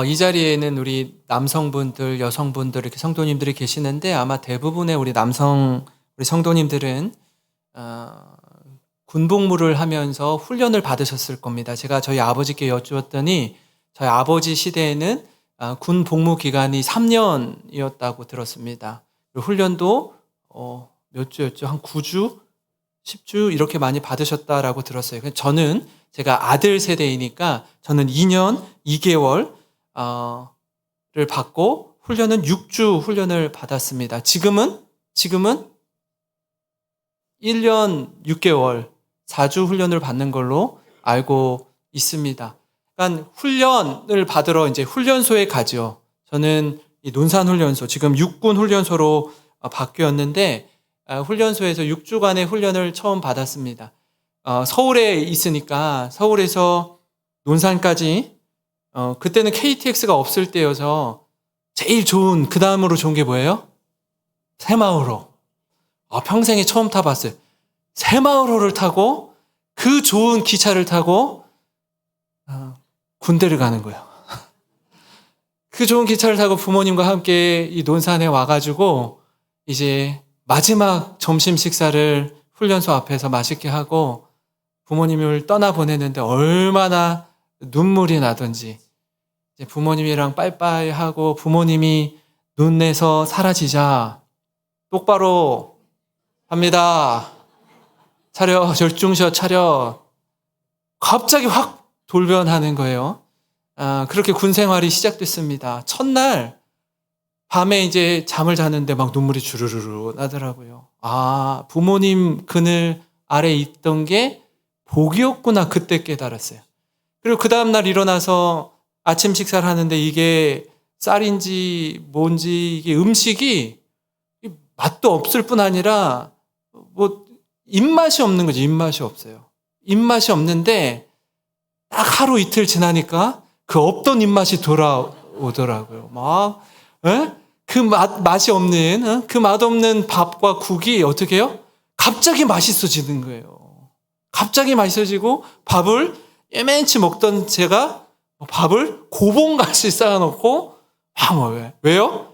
이 자리에는 우리 남성분들, 여성분들 이렇게 성도님들이 계시는데 아마 대부분의 우리 성도님들은 군복무를 하면서 훈련을 받으셨을 겁니다. 제가 저희 아버지께 여쭈었더니 저희 아버지 시대에는 군 복무 기간이 3년이었다고 들었습니다. 훈련도 몇 주였죠? 한 9주? 10주 이렇게 많이 받으셨다라고 들었어요. 저는 제가 아들 세대이니까 저는 2년 2개월 를 받고 훈련은 6주 훈련을 받았습니다. 지금은 1년 6개월 4주 훈련을 받는 걸로 알고 있습니다. 그러니까 훈련을 받으러 이제 훈련소에 가죠. 저는 이 논산훈련소, 지금 육군훈련소로 바뀌었는데 훈련소에서 6주간의 훈련을 처음 받았습니다. 서울에 있으니까 서울에서 논산까지 그때는 KTX가 없을 때여서 제일 좋은, 그 다음으로 좋은 게 뭐예요? 새마을호. 평생에 처음 타봤어요. 새마을호를 타고 그 좋은 기차를 타고 군대를 가는 거예요. 그 좋은 기차를 타고 부모님과 함께 이 논산에 와가지고 이제 마지막 점심 식사를 훈련소 앞에서 맛있게 하고 부모님을 떠나보내는데 얼마나 눈물이 나던지, 이제 부모님이랑 빠이빠이 하고 부모님이 눈에서 사라지자 똑바로 합니다. 차려, 절중셔 차려. 갑자기 확 돌변하는 거예요. 그렇게 군 생활이 시작됐습니다. 첫날 밤에 이제 잠을 자는데 막 눈물이 주르르르 나더라고요. 부모님 그늘 아래 있던 게 복이었구나, 그때 깨달았어요. 그리고 그 다음날 일어나서 아침 식사를 하는데 이게 쌀인지 뭔지 이게 음식이 맛도 없을 뿐 아니라 입맛이 없는 거지. 입맛이 없어요. 입맛이 없는데 딱 하루 이틀 지나니까 그 없던 입맛이 돌아오더라고요. 그 맛이 없는, 그 맛없는 밥과 국이 어떻게 해요? 갑자기 맛있어지는 거예요. 갑자기 맛있어지고 밥을 예멘치 먹던 제가 밥을 고봉같이 쌓아놓고 왜요?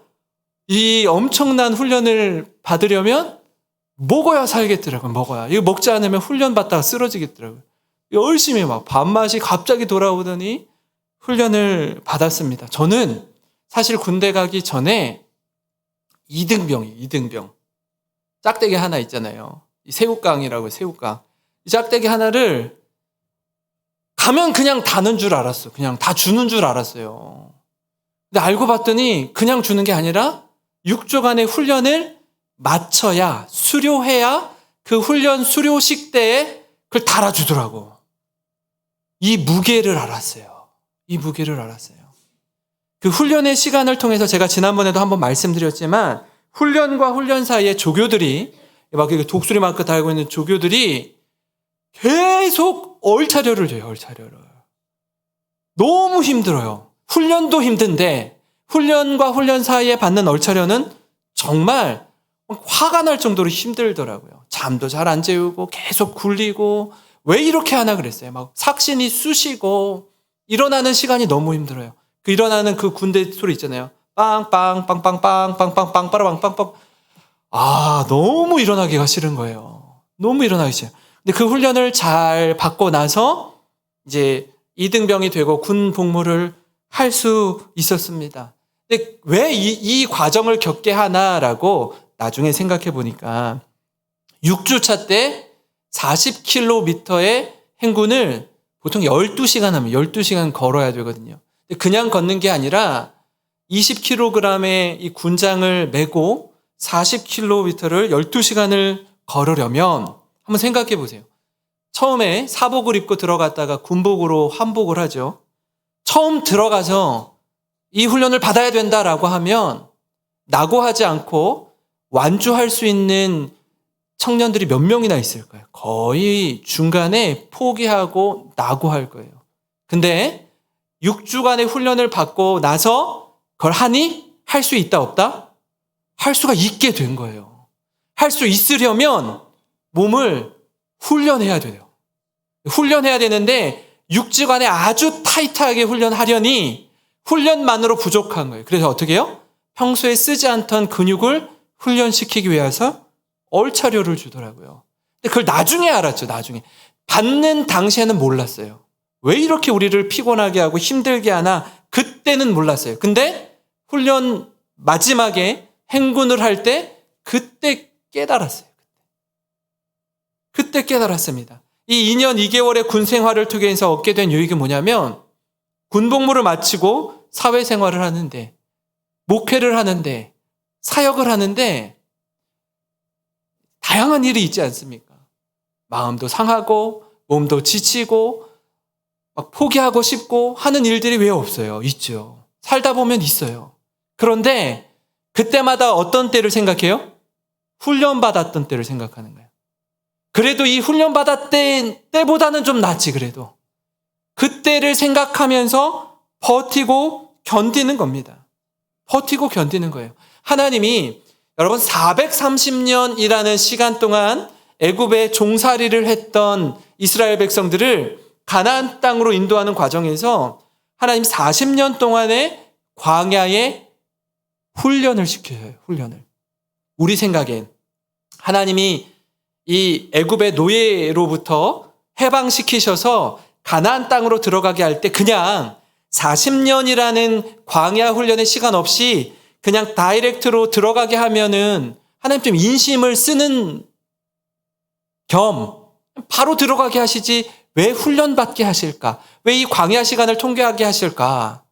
이 엄청난 훈련을 받으려면 먹어야 살겠더라고요. 먹어야. 이거 먹지 않으면 훈련 받다가 쓰러지겠더라고요. 열심히 막 밥맛이 갑자기 돌아오더니 훈련을 받았습니다. 저는 사실 군대 가기 전에 이등병. 짝대기 하나 있잖아요. 이 새우깡이라고요, 새우깡. 이 짝대기 하나를 가면 그냥 다는 줄 알았어. 그냥 다 주는 줄 알았어요. 근데 알고 봤더니 그냥 주는 게 아니라 6주간의 훈련을 마쳐야, 수료해야 그 훈련 수료식 때에 그걸 달아주더라고. 이 무게를 알았어요. 그 훈련의 시간을 통해서 제가 지난번에도 한번 말씀드렸지만 훈련과 훈련 사이에 조교들이 막 독수리 마크 달고 있는 조교들이 계속 얼차려를 줘요. 너무 힘들어요. 훈련도 힘든데 훈련과 훈련 사이에 받는 얼차려는 정말 화가 날 정도로 힘들더라고요. 잠도 잘 안 재우고 계속 굴리고 왜 이렇게 하나 그랬어요. 막 삭신이 쑤시고 일어나는 시간이 너무 힘들어요. 그 일어나는 그 군대 소리 있잖아요. 빵빵 빵빵빵 빵빵빵 빠라빵빵빵. 너무 일어나기가 싫은 거예요. 너무 일어나기 싫어요. 근데 그 훈련을 잘 받고 나서 이제 이등병이 되고 군 복무를 할 수 있었습니다. 근데 왜 이 과정을 겪게 하나라고 나중에 생각해 보니까 6주차 때 40km의 행군을 보통 12시간 하면 12시간 걸어야 되거든요. 그냥 걷는 게 아니라 20kg의 이 군장을 메고 40km를 12시간을 걸으려면 한번 생각해 보세요. 처음에 사복을 입고 들어갔다가 군복으로 환복을 하죠. 처음 들어가서 이 훈련을 받아야 된다라고 하면 낙오하지 않고 완주할 수 있는 청년들이 몇 명이나 있을까요? 거의 중간에 포기하고 낙오할 거예요. 근데 6주간의 훈련을 받고 나서 그걸 하니? 할 수 있다 없다? 할 수가 있게 된 거예요. 할 수 있으려면 몸을 훈련해야 돼요. 훈련해야 되는데 6주간에 아주 타이트하게 훈련하려니 훈련만으로 부족한 거예요. 그래서 어떻게 해요? 평소에 쓰지 않던 근육을 훈련시키기 위해서 얼차려를 주더라고요. 근데 그걸 나중에 알았죠. 나중에. 받는 당시에는 몰랐어요. 왜 이렇게 우리를 피곤하게 하고 힘들게 하나 그때는 몰랐어요. 근데 훈련 마지막에 행군을 할 때 그때 깨달았어요. 그때 깨달았습니다. 이 2년 2개월의 군 생활을 통해서 얻게 된 유익이 뭐냐면 군복무를 마치고 사회생활을 하는데 목회를 하는데 사역을 하는데 다양한 일이 있지 않습니까? 마음도 상하고 몸도 지치고 막 포기하고 싶고 하는 일들이 왜 없어요? 있죠. 살다 보면 있어요. 그런데 그때마다 어떤 때를 생각해요? 훈련받았던 때를 생각하는 거예요. 그래도 이 훈련받았던 때보다는 좀 낫지 그래도. 그때를 생각하면서 버티고 견디는 겁니다. 버티고 견디는 거예요. 하나님이 여러분 430년이라는 시간 동안 애굽에 종살이를 했던 이스라엘 백성들을 가나안 땅으로 인도하는 과정에서 하나님 40년 동안의 광야에 훈련을 시켜요. 훈련을. 우리 생각엔 하나님이 이 애굽의 노예로부터 해방시키셔서 가나안 땅으로 들어가게 할 때 그냥 40년이라는 광야 훈련의 시간 없이 그냥 다이렉트로 들어가게 하면은 하나님 좀 인심을 쓰는 겸 바로 들어가게 하시지 왜 훈련받게 하실까? 왜 이 광야 시간을 통과하게 하실까?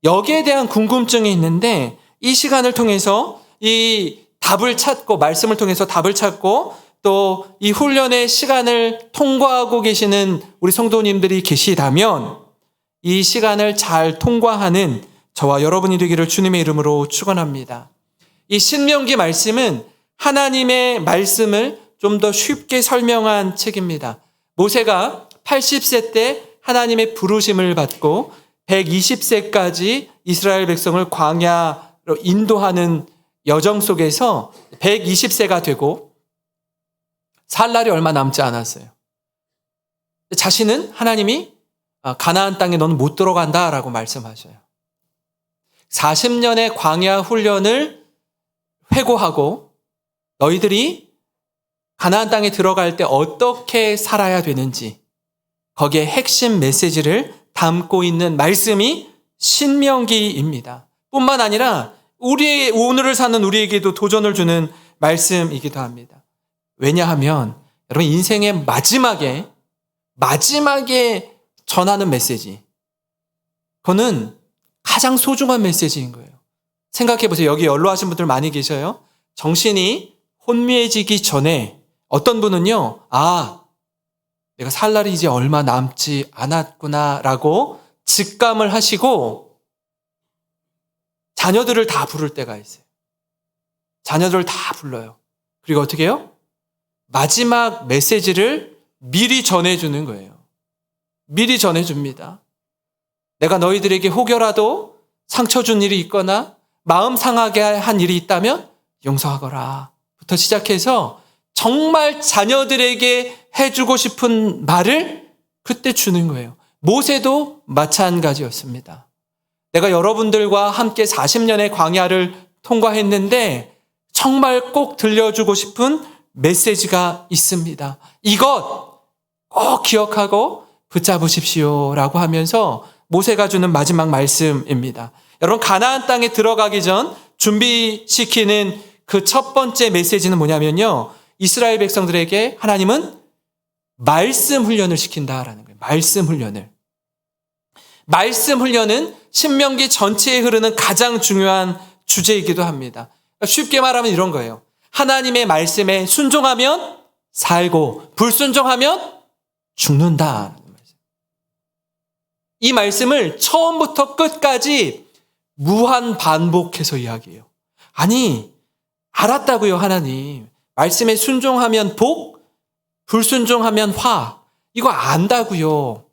여기에 대한 궁금증이 있는데 이 시간을 통해서 이 답을 찾고 말씀을 통해서 답을 찾고 또 이 훈련의 시간을 통과하고 계시는 우리 성도님들이 계시다면 이 시간을 잘 통과하는 저와 여러분이 되기를 주님의 이름으로 축원합니다. 이 신명기 말씀은 하나님의 말씀을 좀 더 쉽게 설명한 책입니다. 모세가 80세 때 하나님의 부르심을 받고 120세까지 이스라엘 백성을 광야로 인도하는 여정 속에서 120세가 되고 살 날이 얼마 남지 않았어요. 자신은 하나님이 가나안 땅에 너는 못 들어간다라고 말씀하셔요. 40년의 광야 훈련을 회고하고 너희들이 가나안 땅에 들어갈 때 어떻게 살아야 되는지 거기에 핵심 메시지를 담고 있는 말씀이 신명기입니다. 뿐만 아니라 오늘을 사는 우리에게도 도전을 주는 말씀이기도 합니다. 왜냐하면 여러분 인생의 마지막에 전하는 메시지 그거는 가장 소중한 메시지인 거예요. 생각해 보세요. 여기 연로하신 분들 많이 계셔요. 정신이 혼미해지기 전에 어떤 분은요, 내가 살 날이 이제 얼마 남지 않았구나라고 직감을 하시고 자녀들을 다 부를 때가 있어요. 자녀들을 다 불러요. 그리고 어떻게 해요? 마지막 메시지를 미리 전해주는 거예요. 미리 전해줍니다. 내가 너희들에게 혹여라도 상처 준 일이 있거나 마음 상하게 한 일이 있다면 용서하거라 부터 시작해서 정말 자녀들에게 해주고 싶은 말을 그때 주는 거예요. 모세도 마찬가지였습니다. 내가 여러분들과 함께 40년의 광야를 통과했는데 정말 꼭 들려주고 싶은 메시지가 있습니다. 이것 꼭 기억하고 붙잡으십시오라고 하면서 모세가 주는 마지막 말씀입니다. 여러분 가나안 땅에 들어가기 전 준비시키는 그 첫 번째 메시지는 뭐냐면요. 이스라엘 백성들에게 하나님은 말씀 훈련을 시킨다라는 거예요. 말씀 훈련을. 말씀 훈련은 신명기 전체에 흐르는 가장 중요한 주제이기도 합니다. 쉽게 말하면 이런 거예요. 하나님의 말씀에 순종하면 살고 불순종하면 죽는다. 이 말씀을 처음부터 끝까지 무한 반복해서 이야기해요. 아니, 알았다고요, 하나님. 말씀에 순종하면 복, 불순종하면 화. 이거 안다고요.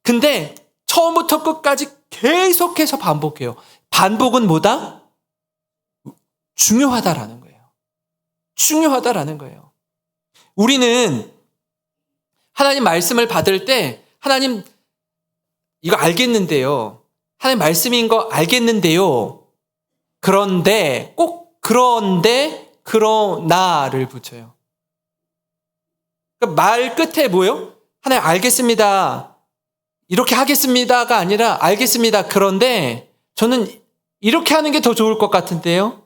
근데 처음부터 끝까지 계속해서 반복해요. 반복은 뭐다? 중요하다라는 거예요. 중요하다라는 거예요. 우리는 하나님 말씀을 받을 때 하나님 이거 알겠는데요. 하나님 말씀인 거 알겠는데요. 그런데 꼭 그런데 그러나를 붙여요. 그러니까 말 끝에 뭐예요? 하나님 알겠습니다. 이렇게 하겠습니다가 아니라 알겠습니다. 그런데 저는 이렇게 하는 게 더 좋을 것 같은데요.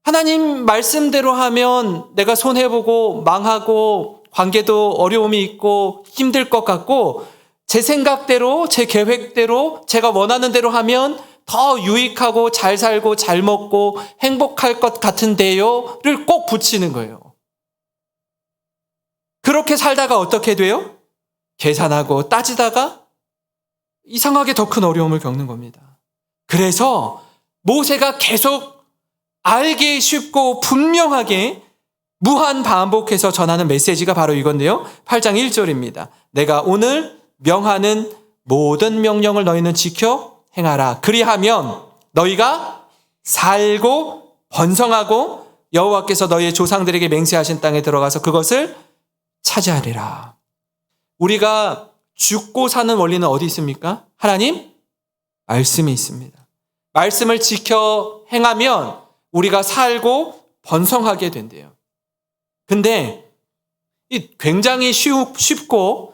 하나님 말씀대로 하면 내가 손해보고 망하고 관계도 어려움이 있고 힘들 것 같고 제 생각대로 제 계획대로 제가 원하는 대로 하면 더 유익하고 잘 살고 잘 먹고 행복할 것 같은데요를 꼭 붙이는 거예요. 그렇게 살다가 어떻게 돼요? 계산하고 따지다가 이상하게 더 큰 어려움을 겪는 겁니다. 그래서 모세가 계속 알기 쉽고 분명하게 무한 반복해서 전하는 메시지가 바로 이건데요. 8장 1절입니다. 내가 오늘 명하는 모든 명령을 너희는 지켜 행하라. 그리하면 너희가 살고 번성하고 여호와께서 너희의 조상들에게 맹세하신 땅에 들어가서 그것을 차지하리라. 우리가 죽고 사는 원리는 어디 있습니까? 하나님 말씀이 있습니다. 말씀을 지켜 행하면 우리가 살고 번성하게 된대요. 근데 굉장히 쉽고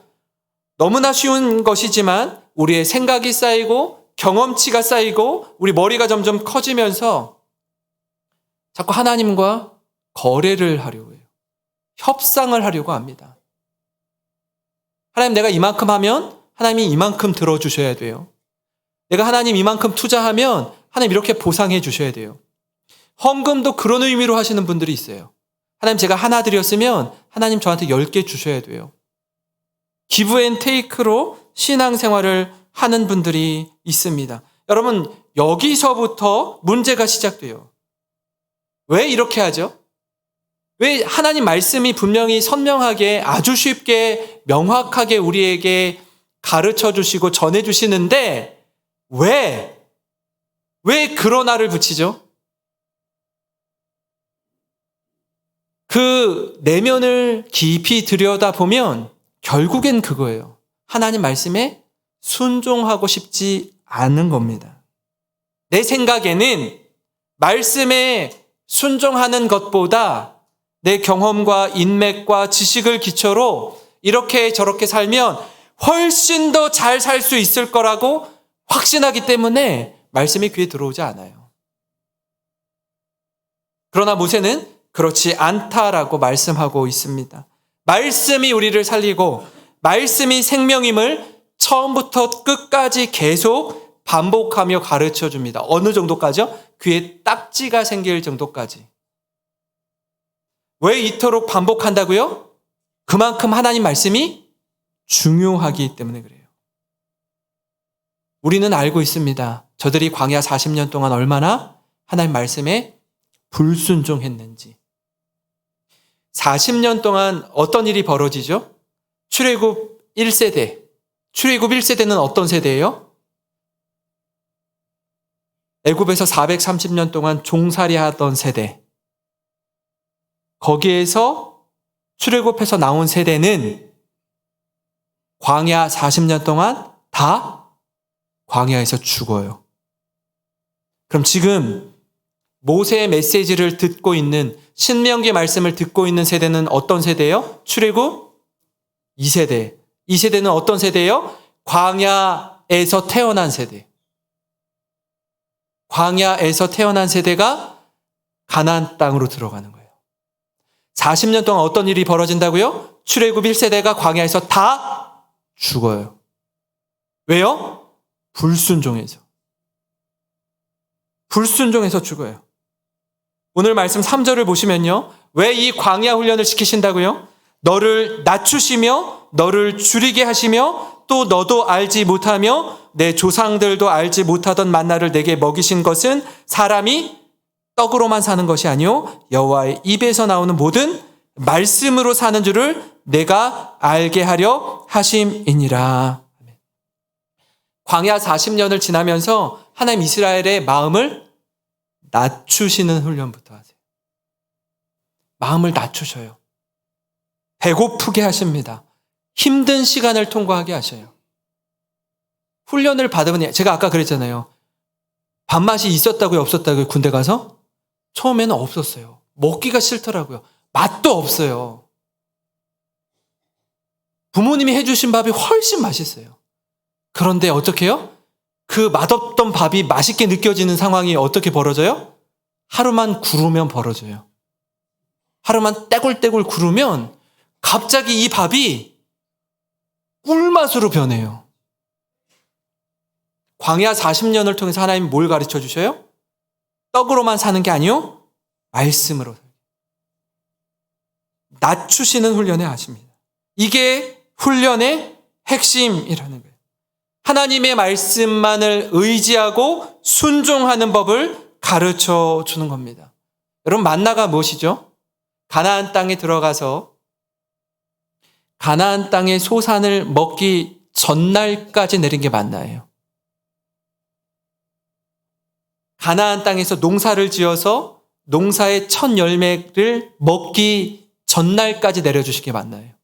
너무나 쉬운 것이지만 우리의 생각이 쌓이고 경험치가 쌓이고 우리 머리가 점점 커지면서 자꾸 하나님과 거래를 하려고 해요. 협상을 하려고 합니다. 하나님 내가 이만큼 하면 하나님이 이만큼 들어주셔야 돼요. 내가 하나님 이만큼 투자하면 하나님 이렇게 보상해 주셔야 돼요. 헌금도 그런 의미로 하시는 분들이 있어요. 하나님 제가 하나 드렸으면 하나님 저한테 10개 주셔야 돼요. 기브 앤 테이크로 신앙생활을 하는 분들이 있습니다. 여러분 여기서부터 문제가 시작돼요. 왜 이렇게 하죠? 왜 하나님 말씀이 분명히 선명하게 아주 쉽게 명확하게 우리에게 가르쳐 주시고 전해 주시는데 왜 그러나를 붙이죠? 그 내면을 깊이 들여다보면 결국엔 그거예요. 하나님 말씀에 순종하고 싶지 않은 겁니다. 내 생각에는 말씀에 순종하는 것보다 내 경험과 인맥과 지식을 기초로 이렇게 저렇게 살면 훨씬 더 잘 살 수 있을 거라고 확신하기 때문에 말씀이 귀에 들어오지 않아요. 그러나 모세는 그렇지 않다라고 말씀하고 있습니다. 말씀이 우리를 살리고 말씀이 생명임을 처음부터 끝까지 계속 반복하며 가르쳐 줍니다. 어느 정도까지요? 귀에 딱지가 생길 정도까지. 왜 이토록 반복한다고요? 그만큼 하나님 말씀이 중요하기 때문에 그래요. 우리는 알고 있습니다. 저들이 광야 40년 동안 얼마나 하나님 말씀에 불순종했는지. 40년 동안 어떤 일이 벌어지죠? 출애굽 1세대. 출애굽 1세대는 어떤 세대예요? 애굽에서 430년 동안 종살이 하던 세대. 거기에서 출애굽해서 나온 세대는 광야 40년 동안 다 광야에서 죽어요. 그럼 지금 모세의 메시지를 듣고 있는 신명기 말씀을 듣고 있는 세대는 어떤 세대예요? 출애굽 2세대. 이 세대는 어떤 세대예요? 광야에서 태어난 세대. 광야에서 태어난 세대가 가나안 땅으로 들어가는 거예요. 40년 동안 어떤 일이 벌어진다고요? 출애굽 1세대가 광야에서 다 죽어요. 왜요? 불순종해서. 불순종해서 죽어요. 오늘 말씀 3절을 보시면요. 왜 이 광야 훈련을 시키신다고요? 너를 낮추시며 너를 줄이게 하시며 또 너도 알지 못하며 내 조상들도 알지 못하던 만나를 내게 먹이신 것은 사람이 떡으로만 사는 것이 아니요 여호와의 입에서 나오는 모든 말씀으로 사는 줄을 내가 알게 하려 하심이니라. 광야 40년을 지나면서 하나님 이스라엘의 마음을 낮추시는 훈련부터 하세요. 마음을 낮추셔요. 배고프게 하십니다. 힘든 시간을 통과하게 하셔요. 훈련을 받으면, 제가 아까 그랬잖아요. 밥맛이 있었다고요, 없었다고요, 군대 가서? 처음에는 없었어요. 먹기가 싫더라고요. 맛도 없어요. 부모님이 해주신 밥이 훨씬 맛있어요. 그런데 어떻게 해요? 그 맛없던 밥이 맛있게 느껴지는 상황이 어떻게 벌어져요? 하루만 구르면 벌어져요. 하루만 떼굴떼굴 구르면 갑자기 이 밥이 꿀맛으로 변해요. 광야 40년을 통해서 하나님이 뭘 가르쳐 주셔요? 떡으로만 사는 게 아니요, 말씀으로. 낮추시는 훈련을 하십니다. 이게 훈련의 핵심이라는 거예요. 하나님의 말씀만을 의지하고 순종하는 법을 가르쳐 주는 겁니다. 여러분, 만나가 무엇이죠? 가나안 땅에 들어가서 가나안 땅의 소산을 먹기 전날까지 내린 게 만나예요. 가나안 땅에서 농사를 지어서 농사의 첫 열매를 먹기 전날까지 내려주신 게 만나예요.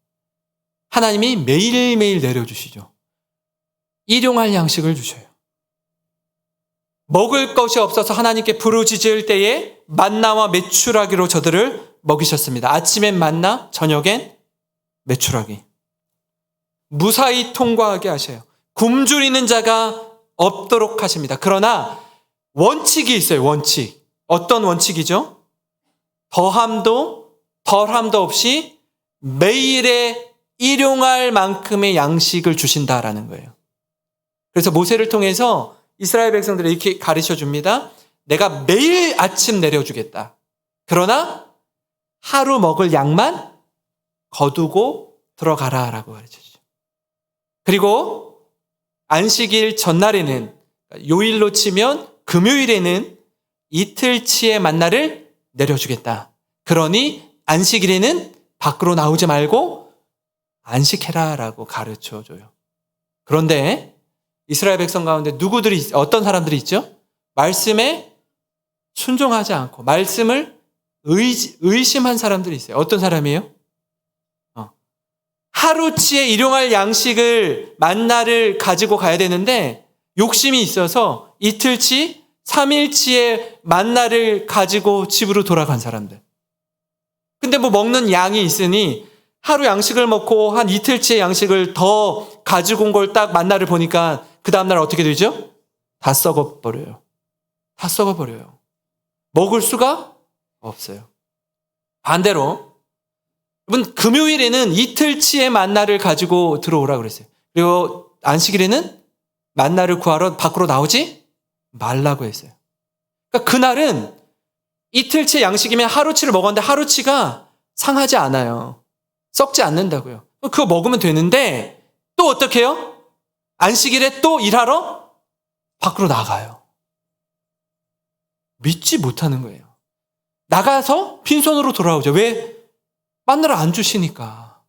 하나님이 매일매일 내려주시죠. 일용할 양식을 주셔요. 먹을 것이 없어서 하나님께 부르짖을 때에 만나와 메추라기로 저들을 먹이셨습니다. 아침엔 만나, 저녁엔 메추라기. 무사히 통과하게 하셔요. 굶주리는 자가 없도록 하십니다. 그러나 원칙이 있어요. 원칙. 어떤 원칙이죠? 더함도 덜함도 없이 매일의 일용할 만큼의 양식을 주신다라는 거예요. 그래서 모세를 통해서 이스라엘 백성들을 이렇게 가르쳐 줍니다. 내가 매일 아침 내려주겠다. 그러나 하루 먹을 양만 거두고 들어가라라고 가르쳐 주죠. 그리고 안식일 전날에는, 요일로 치면 금요일에는 이틀치의 만나를 내려주겠다. 그러니 안식일에는 밖으로 나오지 말고 안식해라라고 가르쳐 줘요. 그런데 이스라엘 백성 가운데 어떤 사람들이 있죠? 말씀에 순종하지 않고 말씀을 의심한 사람들이 있어요. 어떤 사람이에요? 하루치의 일용할 양식을, 만나를 가지고 가야 되는데 욕심이 있어서 이틀치, 3일치의 만나를 가지고 집으로 돌아간 사람들. 근데 뭐 먹는 양이 있으니 하루 양식을 먹고 한 이틀치의 양식을 더 가지고 온 걸 딱 만나를 보니까 그 다음날 어떻게 되죠? 다 썩어버려요. 다 썩어버려요. 먹을 수가 없어요. 반대로 여러분, 금요일에는 이틀치의 만나를 가지고 들어오라 그랬어요. 그리고 안식일에는 만나를 구하러 밖으로 나오지 말라고 했어요. 그러니까 그날은 이틀치 양식이면 하루치를 먹었는데 하루치가 상하지 않아요. 썩지 않는다고요. 그거 먹으면 되는데 또 어떻게 해요? 안식일에 또 일하러 밖으로 나가요. 믿지 못하는 거예요. 나가서 빈손으로 돌아오죠. 왜? 만나를 안 주시니까.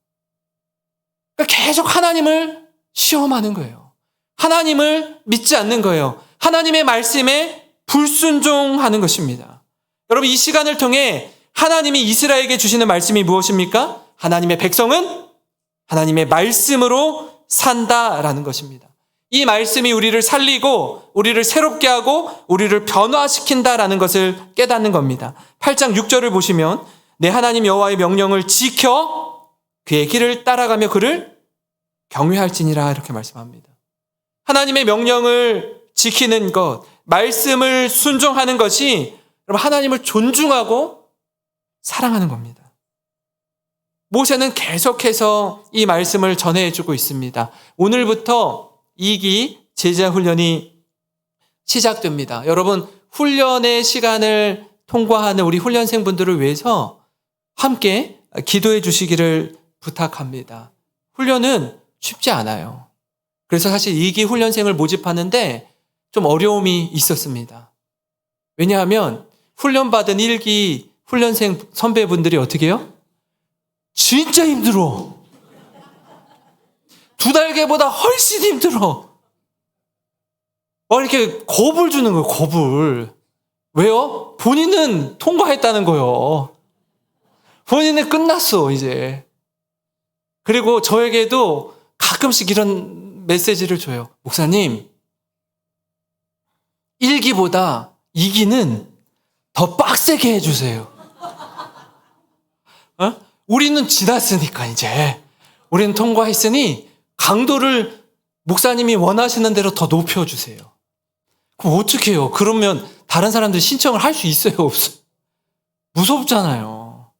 그러니까 계속 하나님을 시험하는 거예요. 하나님을 믿지 않는 거예요. 하나님의 말씀에 불순종하는 것입니다. 여러분, 이 시간을 통해 하나님이 이스라엘에게 주시는 말씀이 무엇입니까? 하나님의 백성은 하나님의 말씀으로 산다라는 것입니다. 이 말씀이 우리를 살리고 우리를 새롭게 하고 우리를 변화시킨다라는 것을 깨닫는 겁니다. 8장 6절을 보시면 내 하나님 여호와의 명령을 지켜 그의 길을 따라가며 그를 경외할지니라 이렇게 말씀합니다. 하나님의 명령을 지키는 것, 말씀을 순종하는 것이 여러분 하나님을 존중하고 사랑하는 겁니다. 모세는 계속해서 이 말씀을 전해주고 있습니다. 오늘부터 2기 제자훈련이 시작됩니다. 여러분, 훈련의 시간을 통과하는 우리 훈련생분들을 위해서 함께 기도해 주시기를 부탁합니다. 훈련은 쉽지 않아요. 그래서 사실 2기 훈련생을 모집하는데 좀 어려움이 있었습니다. 왜냐하면 훈련받은 1기 훈련생 선배분들이 어떻게 해요? 진짜 힘들어. 2달계보다 훨씬 힘들어. 이렇게 겁을 주는 거예요, 겁을. 왜요? 본인은 통과했다는 거예요. 본인은 끝났어, 이제. 그리고 저에게도 가끔씩 이런 메시지를 줘요. 목사님, 1기보다 2기는 더 빡세게 해주세요. 우리는 지났으니까 이제. 우리는 통과했으니 강도를 목사님이 원하시는 대로 더 높여주세요. 그럼 어떻게 해요? 그러면 다른 사람들 신청을 할 수 있어요? 없어요? 무섭잖아요.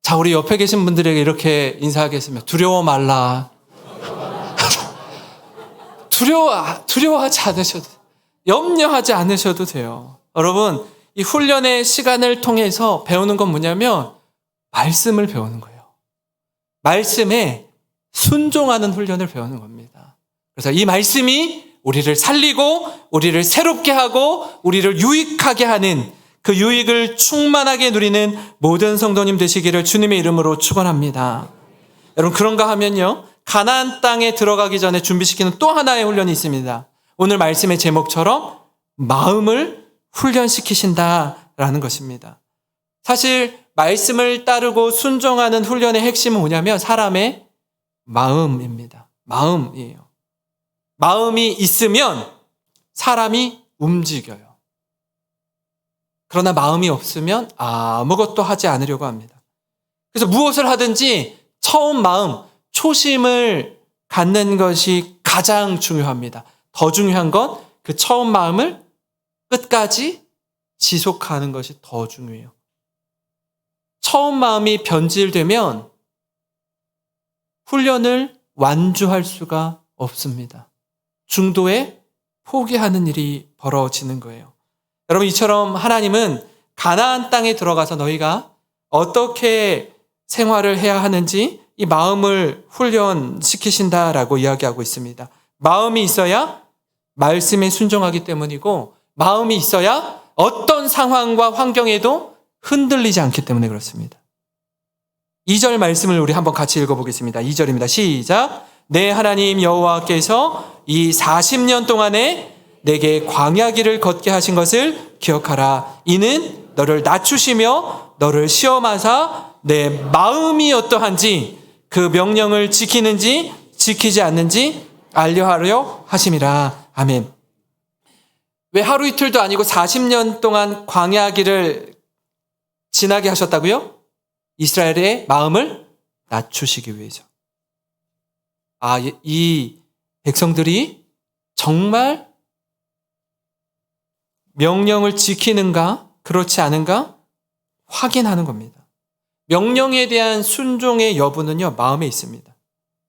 자, 우리 옆에 계신 분들에게 이렇게 인사하겠습니다. 두려워 말라. 두려워하지 않으셔도 돼요. 염려하지 않으셔도 돼요. 여러분, 이 훈련의 시간을 통해서 배우는 건 뭐냐면 말씀을 배우는 거예요. 말씀에 순종하는 훈련을 배우는 겁니다. 그래서 이 말씀이 우리를 살리고 우리를 새롭게 하고 우리를 유익하게 하는 그 유익을 충만하게 누리는 모든 성도님 되시기를 주님의 이름으로 축원합니다. 여러분, 그런가 하면요, 가나안 땅에 들어가기 전에 준비시키는 또 하나의 훈련이 있습니다. 오늘 말씀의 제목처럼 마음을 훈련시키신다라는 것입니다. 사실 말씀을 따르고 순종하는 훈련의 핵심은 뭐냐면 사람의 마음입니다. 마음이에요. 마음이 있으면 사람이 움직여요. 그러나 마음이 없으면 아무것도 하지 않으려고 합니다. 그래서 무엇을 하든지 처음 마음, 초심을 갖는 것이 가장 중요합니다. 더 중요한 건 그 처음 마음을 끝까지 지속하는 것이 더 중요해요. 처음 마음이 변질되면 훈련을 완주할 수가 없습니다. 중도에 포기하는 일이 벌어지는 거예요. 여러분, 이처럼 하나님은 가나안 땅에 들어가서 너희가 어떻게 생활을 해야 하는지 이 마음을 훈련시키신다라고 이야기하고 있습니다. 마음이 있어야 말씀에 순종하기 때문이고, 마음이 있어야 어떤 상황과 환경에도 흔들리지 않기 때문에 그렇습니다. 2절 말씀을 우리 한번 같이 읽어보겠습니다. 2절입니다. 시작. 내 하나님 여호와께서 이 40년 동안에 내게 광야길을 걷게 하신 것을 기억하라. 이는 너를 낮추시며 너를 시험하사 내 마음이 어떠한지 그 명령을 지키는지 지키지 않는지 알려하려 하심이라. 아멘. 왜 하루 이틀도 아니고 40년 동안 광야길을 지나게 하셨다고요? 이스라엘의 마음을 낮추시기 위해서. 이 백성들이 정말 명령을 지키는가, 그렇지 않은가 확인하는 겁니다. 명령에 대한 순종의 여부는요, 마음에 있습니다.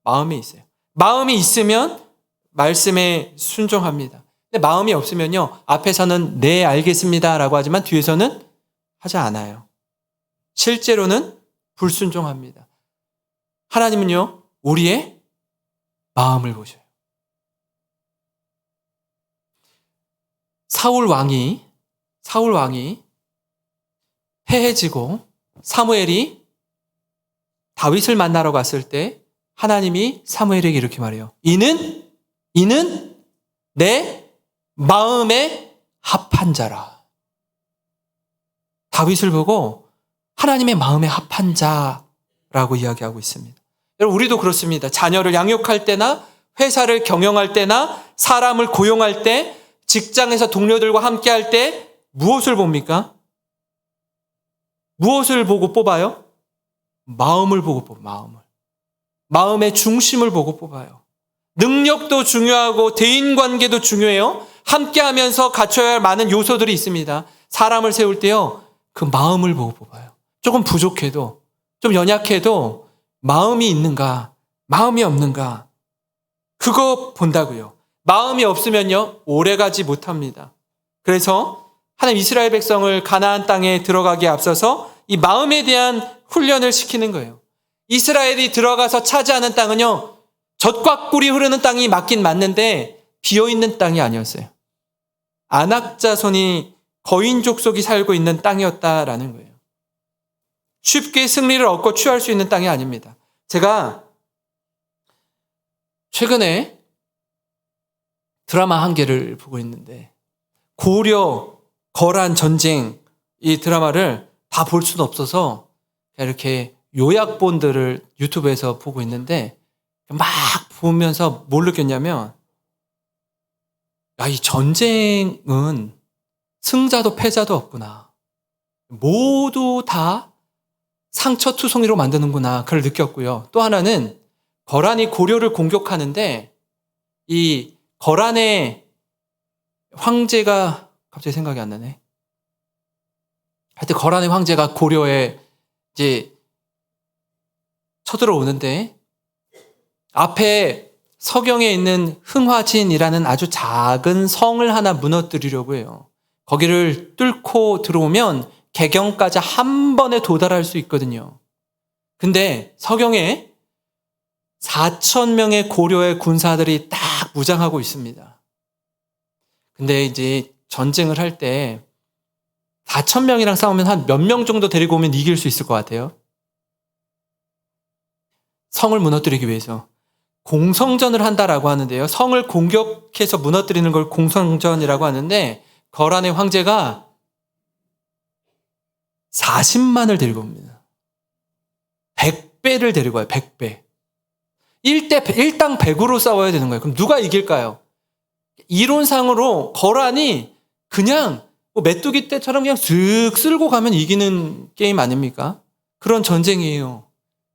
마음에 있어요. 마음이 있으면 말씀에 순종합니다. 근데 마음이 없으면요, 앞에서는 네, 알겠습니다 라고 하지만 뒤에서는 하지 않아요. 실제로는 불순종합니다. 하나님은요, 우리의 마음을 보셔요. 사울 왕이 패해지고 사무엘이 다윗을 만나러 갔을 때 하나님이 사무엘에게 이렇게 말해요. 이는 내 마음에 합한 자라. 다윗을 보고 하나님의 마음에 합한 자라고 이야기하고 있습니다. 여러분, 우리도 그렇습니다. 자녀를 양육할 때나 회사를 경영할 때나 사람을 고용할 때, 직장에서 동료들과 함께 할 때 무엇을 봅니까? 무엇을 보고 뽑아요? 마음을 보고 뽑아요. 마음의 중심을 보고 뽑아요. 능력도 중요하고 대인관계도 중요해요. 함께하면서 갖춰야 할 많은 요소들이 있습니다. 사람을 세울 때요, 그 마음을 보고 뽑아요. 조금 부족해도, 좀 연약해도 마음이 있는가, 마음이 없는가, 그거 본다고요. 마음이 없으면요, 오래가지 못합니다. 그래서 하나님 이스라엘 백성을 가나안 땅에 들어가기에 앞서서 이 마음에 대한 훈련을 시키는 거예요. 이스라엘이 들어가서 차지하는 땅은요, 젖과 꿀이 흐르는 땅이 맞긴 맞는데 비어있는 땅이 아니었어요. 안악자손이 거인 족속이 살고 있는 땅이었다라는 거예요. 쉽게 승리를 얻고 취할 수 있는 땅이 아닙니다. 제가 최근에 드라마 한 개를 보고 있는데, 고려 거란 전쟁, 이 드라마를 다 볼 수는 없어서 이렇게 요약본들을 유튜브에서 보고 있는데 막 보면서 뭘 느꼈냐면, 이 전쟁은 승자도 패자도 없구나. 모두 다 상처투성이로 만드는구나. 그걸 느꼈고요. 또 하나는 거란이 고려를 공격하는데 이 거란의 황제가 갑자기 생각이 안 나네. 하여튼 거란의 황제가 고려에 이제 쳐들어오는데 앞에 서경에 있는 흥화진이라는 아주 작은 성을 하나 무너뜨리려고 해요. 거기를 뚫고 들어오면 개경까지 한 번에 도달할 수 있거든요. 근데 서경에 4,000명의 고려의 군사들이 딱 무장하고 있습니다. 근데 이제 전쟁을 할 때 4,000명이랑 싸우면 한 몇 명 정도 데리고 오면 이길 수 있을 것 같아요? 성을 무너뜨리기 위해서 공성전을 한다라고 하는데요. 성을 공격해서 무너뜨리는 걸 공성전이라고 하는데 거란의 황제가 40만을 데리고 옵니다. 100배를 데리고 와요. 100배. 1당 100으로 싸워야 되는 거예요. 그럼 누가 이길까요? 이론상으로 거란이 그냥 메뚜기 떼처럼 그냥 슥 쓸고 가면 이기는 게임 아닙니까? 그런 전쟁이에요.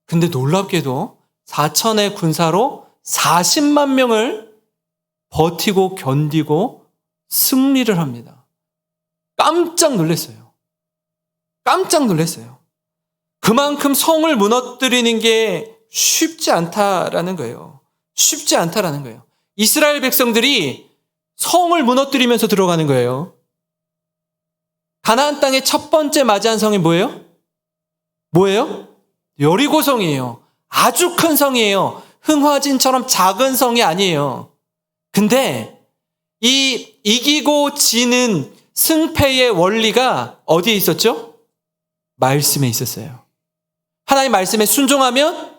근데 놀랍게도 4천의 군사로 40만 명을 버티고 견디고 승리를 합니다. 깜짝 놀랐어요. 깜짝 놀랐어요. 그만큼 성을 무너뜨리는 게 쉽지 않다라는 거예요. 쉽지 않다라는 거예요. 이스라엘 백성들이 성을 무너뜨리면서 들어가는 거예요. 가나안 땅의 첫 번째 맞이한 성이 뭐예요? 뭐예요? 여리고성이에요. 아주 큰 성이에요. 흥화진처럼 작은 성이 아니에요. 근데 이 이기고 지는 승패의 원리가 어디에 있었죠? 말씀에 있었어요. 하나님 말씀에 순종하면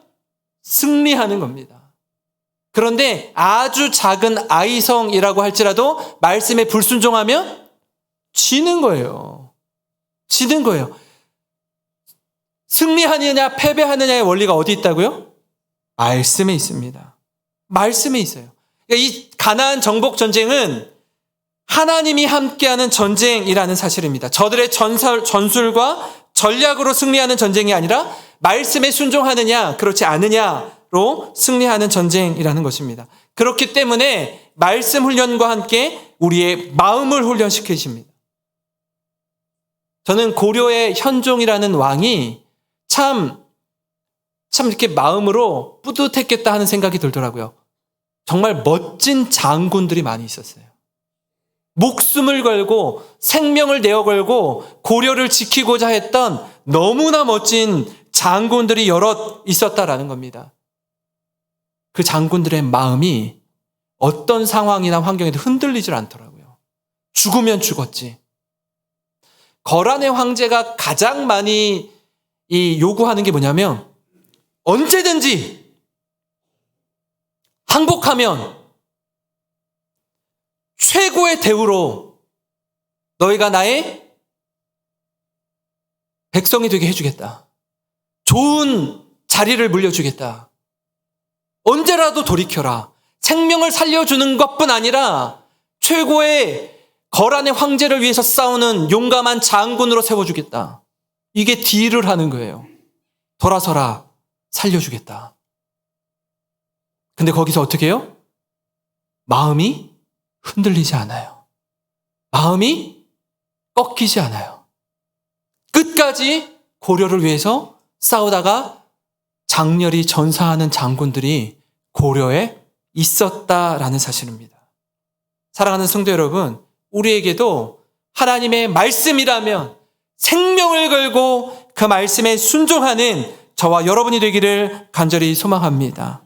승리하는 겁니다. 그런데 아주 작은 아이성이라고 할지라도 말씀에 불순종하면 지는 거예요. 지는 거예요. 승리하느냐 패배하느냐의 원리가 어디 있다고요? 말씀에 있습니다. 말씀에 있어요. 그러니까 이 가나안 정복 전쟁은 하나님이 함께하는 전쟁이라는 사실입니다. 저들의 전술과 전략으로 승리하는 전쟁이 아니라 말씀에 순종하느냐 그렇지 않느냐로 승리하는 전쟁이라는 것입니다. 그렇기 때문에 말씀 훈련과 함께 우리의 마음을 훈련시키십니다. 저는 고려의 현종이라는 왕이 참 이렇게 마음으로 뿌듯했겠다 하는 생각이 들더라고요. 정말 멋진 장군들이 많이 있었어요. 목숨을 걸고 생명을 내어 걸고 고려를 지키고자 했던 너무나 멋진 장군들이 여럿 있었다라는 겁니다. 그 장군들의 마음이 어떤 상황이나 환경에도 흔들리질 않더라고요. 죽으면 죽었지. 거란의 황제가 가장 많이 요구하는 게 뭐냐면 언제든지 항복하면 최고의 대우로 너희가 나의 백성이 되게 해주겠다. 좋은 자리를 물려주겠다. 언제라도 돌이켜라. 생명을 살려주는 것뿐 아니라 최고의 거란의 황제를 위해서 싸우는 용감한 장군으로 세워주겠다. 이게 딜을 하는 거예요. 돌아서라. 살려주겠다. 근데 거기서 어떻게 해요? 마음이 흔들리지 않아요. 마음이 꺾이지 않아요. 끝까지 고려를 위해서 싸우다가 장렬히 전사하는 장군들이 고려에 있었다라는 사실입니다. 사랑하는 성도 여러분, 우리에게도 하나님의 말씀이라면 생명을 걸고 그 말씀에 순종하는 저와 여러분이 되기를 간절히 소망합니다.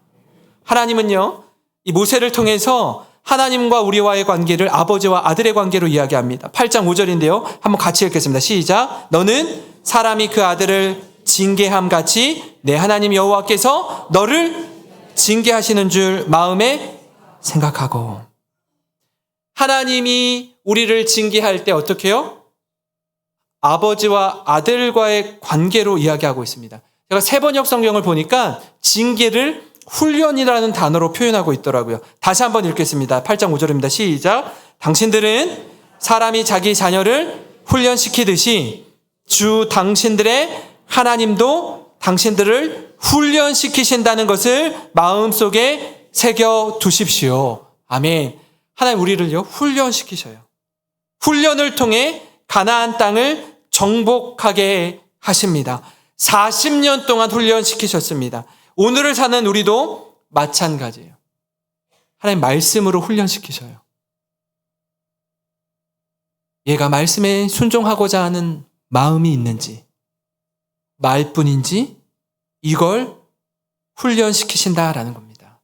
하나님은요, 이 모세를 통해서 하나님과 우리와의 관계를 아버지와 아들의 관계로 이야기합니다. 8장 5절인데요. 한번 같이 읽겠습니다. 시작. 너는 사람이 그 아들을 징계함 같이 내 하나님 여호와께서 너를 징계하시는 줄 마음에 생각하고. 하나님이 우리를 징계할 때 어떻게 해요? 아버지와 아들과의 관계로 이야기하고 있습니다. 제가 세번역 성경을 보니까 징계를 훈련이라는 단어로 표현하고 있더라고요. 다시 한번 읽겠습니다. 8장 5절입니다. 시작. 당신들은 사람이 자기 자녀를 훈련시키듯이 주 당신들의 하나님도 당신들을 훈련시키신다는 것을 마음속에 새겨 두십시오. 아멘. 하나님 우리를요 훈련시키셔요. 훈련을 통해 가나안 땅을 정복하게 하십니다. 40년 동안 훈련시키셨습니다. 오늘을 사는 우리도 마찬가지예요. 하나님 말씀으로 훈련시키셔요. 얘가 말씀에 순종하고자 하는 마음이 있는지, 말뿐인지 이걸 훈련시키신다라는 겁니다.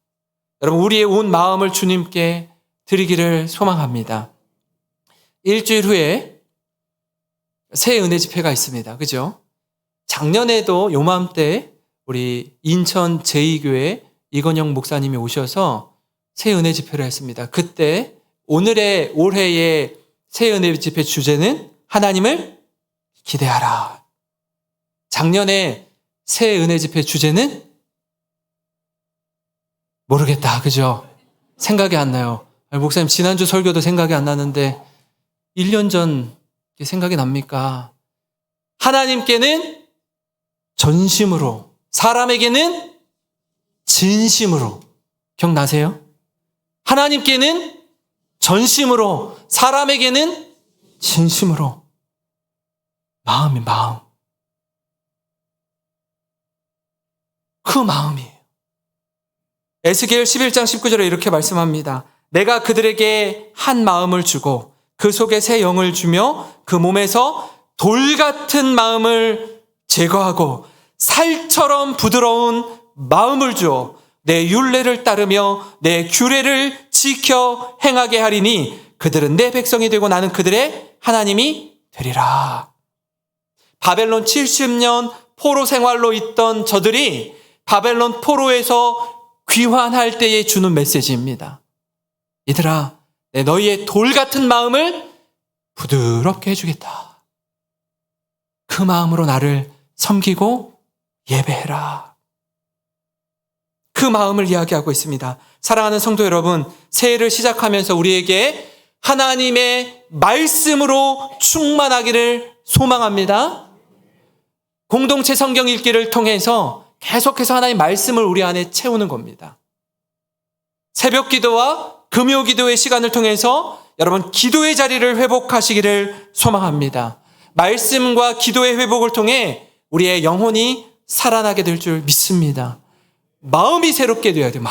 여러분 우리의 온 마음을 주님께 드리기를 소망합니다. 일주일 후에 새 은혜 집회가 있습니다. 그죠? 작년에도 요맘때 우리 인천 제2교회 이건영 목사님이 오셔서 새 은혜 집회를 했습니다. 그때 올해의 새 은혜 집회 주제는 하나님을 기대하라. 작년에 새 은혜 집회 주제는 모르겠다. 그죠? 생각이 안 나요. 목사님 지난주 설교도 생각이 안 나는데 1년 전 생각이 납니까? 하나님께는 전심으로, 사람에게는 진심으로. 기억나세요? 하나님께는 전심으로, 사람에게는 진심으로. 마음이 마음. 그 마음이에요. 에스겔 11장 19절에 이렇게 말씀합니다. 내가 그들에게 한 마음을 주고 그 속에 새 영을 주며 그 몸에서 돌 같은 마음을 제거하고 살처럼 부드러운 마음을 주어 내 율례를 따르며 내 규례를 지켜 행하게 하리니 그들은 내 백성이 되고 나는 그들의 하나님이 되리라. 바벨론 70년 포로 생활로 있던 저들이 바벨론 포로에서 귀환할 때에 주는 메시지입니다. 얘들아, 내 너희의 돌 같은 마음을 부드럽게 해주겠다. 그 마음으로 나를 섬기고 예배해라. 그 마음을 이야기하고 있습니다. 사랑하는 성도 여러분, 새해를 시작하면서 우리에게 하나님의 말씀으로 충만하기를 소망합니다. 공동체 성경 읽기를 통해서 계속해서 하나님의 말씀을 우리 안에 채우는 겁니다. 새벽 기도와 금요 기도의 시간을 통해서 여러분 기도의 자리를 회복하시기를 소망합니다. 말씀과 기도의 회복을 통해 우리의 영혼이 살아나게 될 줄 믿습니다. 마음이 새롭게 되어야 돼요.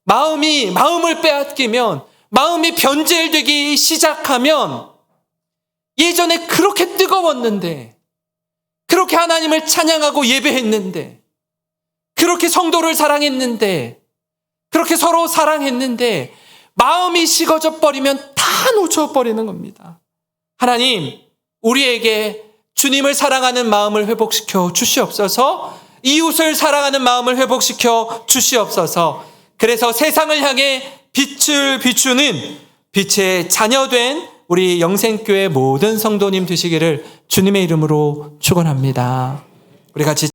마음을 빼앗기면, 마음이 변질되기 시작하면 예전에 그렇게 뜨거웠는데, 그렇게 하나님을 찬양하고 예배했는데, 그렇게 성도를 사랑했는데, 그렇게 서로 사랑했는데 마음이 식어져 버리면 다 놓쳐버리는 겁니다. 하나님, 우리에게 주님을 사랑하는 마음을 회복시켜 주시옵소서. 이웃을 사랑하는 마음을 회복시켜 주시옵소서. 그래서 세상을 향해 빛을 비추는 빛의 자녀된 우리 영생교회 모든 성도님 되시기를 주님의 이름으로 축원합니다. 우리 같이